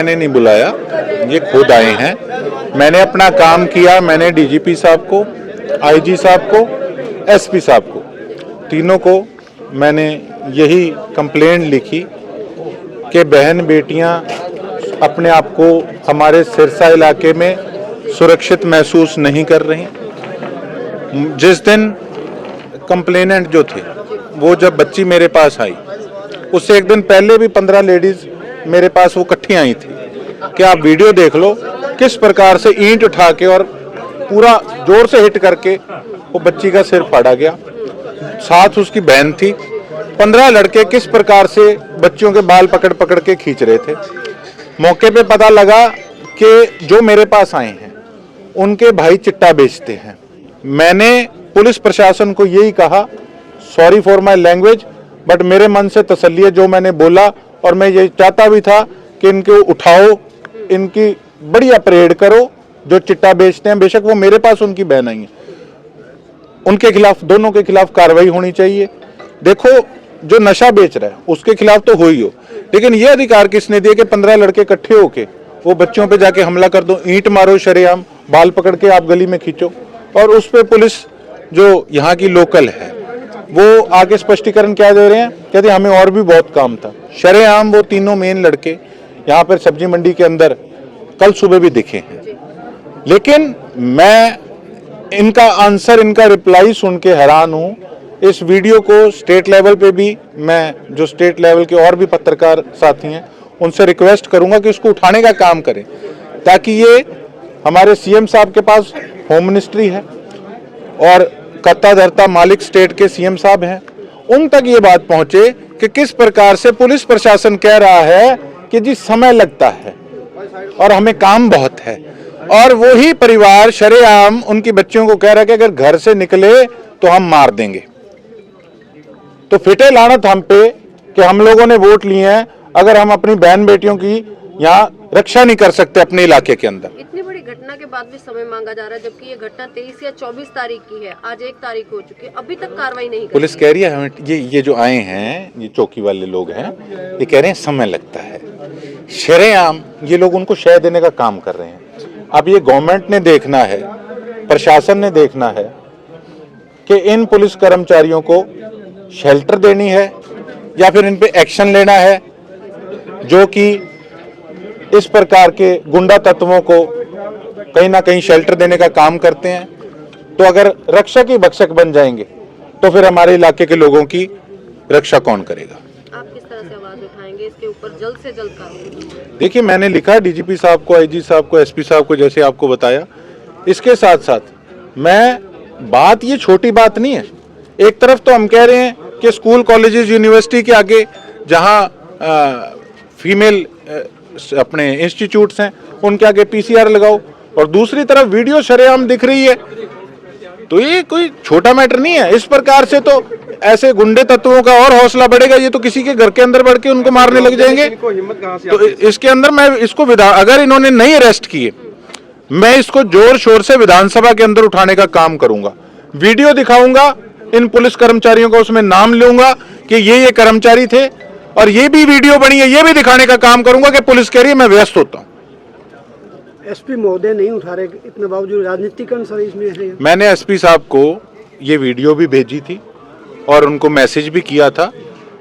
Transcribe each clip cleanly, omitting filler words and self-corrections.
मैंने नहीं बुलाया, ये खुद आए हैं। मैंने अपना काम किया। मैंने डीजीपी साहब को, आईजी साहब को, एसपी साहब को, तीनों को मैंने यही कंप्लेंट लिखी कि बहन बेटियां अपने आप को हमारे सिरसा इलाके में सुरक्षित महसूस नहीं कर रही। जिस दिन कंप्लेनेंट जो थे वो जब बच्ची मेरे पास आई, उससे एक दिन पहले भी 15 लेडीज मेरे पास वो इकट्ठी आई थी कि आप वीडियो देख लो किस प्रकार से ईंट उठा के और पूरा जोर से हिट करके वो बच्ची का सिर फाड़ा गया। साथ उसकी बहन थी। 15 लड़के किस प्रकार से बच्चियों के बाल पकड़ पकड़ के खींच रहे थे। मौके पे पता लगा कि जो मेरे पास आए हैं उनके भाई चिट्टा बेचते हैं। मैंने पुलिस प्रशासन को यही कहा, sorry for my language, but मेरे मन से तसल्ली है जो मैंने बोला, और मैं ये चाहता भी था कि इनको उठाओ, इनकी बढ़िया परेड करो। जो चिट्टा बेचते हैं, बेशक वो मेरे पास उनकी बहन आई है, उनके खिलाफ, दोनों के खिलाफ कार्रवाई होनी चाहिए। देखो, जो नशा बेच रहा है उसके खिलाफ तो हो ही हो, लेकिन ये अधिकार किसने दिया कि 15 लड़के इकट्ठे होके वो बच्चों पे जाके हमला कर दो, ईंट मारो, शरेआम बाल पकड़ के आप गली में खींचो। और उस पे पुलिस जो यहाँ की लोकल है वो आगे स्पष्टीकरण क्या दे रहे हैं, कहते हमें और भी बहुत काम था। शरेआम वो तीनों मेन लड़के यहाँ पर सब्जी मंडी के अंदर कल सुबह भी दिखे हैं। लेकिन मैं इनका आंसर, इनका रिप्लाई सुन के हैरान हूँ। इस वीडियो को स्टेट लेवल पे भी, मैं जो स्टेट लेवल के और भी पत्रकार साथी हैं उनसे रिक्वेस्ट करूंगा कि इसको उठाने का काम करें, ताकि ये हमारे सीएम साहब के पास होम मिनिस्ट्री है और कर्ता धर्ता मालिक स्टेट के सीएम साहब हैं, उन तक ये बात पहुंचे कि किस प्रकार से पुलिस प्रशासन कह रहा है कि जी समय लगता है और हमें काम बहुत है, और वही परिवार शरेआम उनकी बच्चियों को कह रहा है कि अगर घर से निकले तो हम मार देंगे। तो फिटे लानत हम पे कि हम लोगों ने वोट लिए हैं, अगर हम अपनी बहन बेटियों की यहाँ रक्षा नहीं कर सकते अपने इलाके के अंदर। इतनी बड़ी घटना के बाद भी समय मांगा जा रहा है, जबकि ये घटना 23 या 24 तारीख की है, आज 1 तारीख हो चुकी है, अभी तक कार्रवाई नहीं कर पुलिस कह रही है हमें, ये जो आए हैं, ये चौकी वाले लोग हैं, ये कह रहे हैं समय लगता है। शरेआम ये लोग उनको शय देने का काम कर रहे हैं। अब ये गवर्नमेंट ने देखना है, प्रशासन ने देखना है कि इन पुलिस कर्मचारियों को शेल्टर देनी है या फिर इन पे एक्शन लेना है जो कि इस प्रकार के गुंडा तत्वों को कहीं ना कहीं शेल्टर देने का काम करते हैं। तो अगर रक्षक ही भक्षक बन जाएंगे तो फिर हमारे इलाके के लोगों की रक्षा कौन करेगा? आप किस तरह से आवाज उठाएंगे इसके ऊपर जल्द से जल्द कार्रवाई? देखिए, मैंने लिखा डीजीपी साहब को, आईजी साहब को, एसपी साहब को, जैसे आपको बताया। इसके साथ साथ बात ये छोटी बात नहीं है। एक तरफ तो हम कह रहे हैं कि स्कूल, कॉलेजेस, यूनिवर्सिटी के आगे जहां फीमेल अपने इंस्टीट्यूट्स हैं उनके आगे पीसीआर लगाओ, और दूसरी तरफ वीडियो शरेआम दिख रही है। तो ये कोई छोटा मैटर नहीं है। इस प्रकार से तो ऐसे गुंडे तत्वों का और हौसला बढ़ेगा, ये तो किसी के घर के अंदर बढ़ के उनको मारने लग जाएंगे। तो इसके अंदर मैं इसको अगर इन्होंने नहीं अरेस्ट किए, मैं इसको जोर शोर से विधानसभा के अंदर उठाने का काम करूंगा। वीडियो दिखाऊंगा, इन पुलिस कर्मचारियों का उसमें नाम लूंगा कि ये कर्मचारी थे, और ये भी वीडियो बनी है, ये भी दिखाने का काम करूंगा कि पुलिस कह रही है मैं व्यस्त होता हूं। एसपी महोदय नहीं उठा रहे, इतने बावजूद राजनीतिकरण सर इसमें है। मैंने एसपी साहब को ये वीडियो भी भेजी थी और उनको मैसेज भी किया था।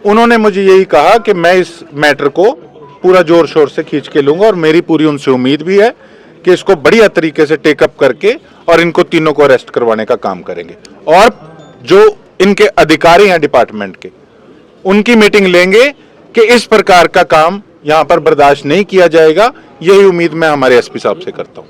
उन्होंने मुझे यही कहा कि मैं इस मैटर को पूरा जोर शोर से खींच के लूंगा, और मेरी पूरी उनसे उम्मीद भी है कि इसको बढ़िया तरीके से टेकअप करके और इनको तीनों को अरेस्ट करवाने का काम करेंगे। और जो इनके अधिकारी हैं डिपार्टमेंट के, उनकी मीटिंग लेंगे कि इस प्रकार का काम यहां पर बर्दाश्त नहीं किया जाएगा। यही उम्मीद मैं हमारे एसपी साहब से करता हूं।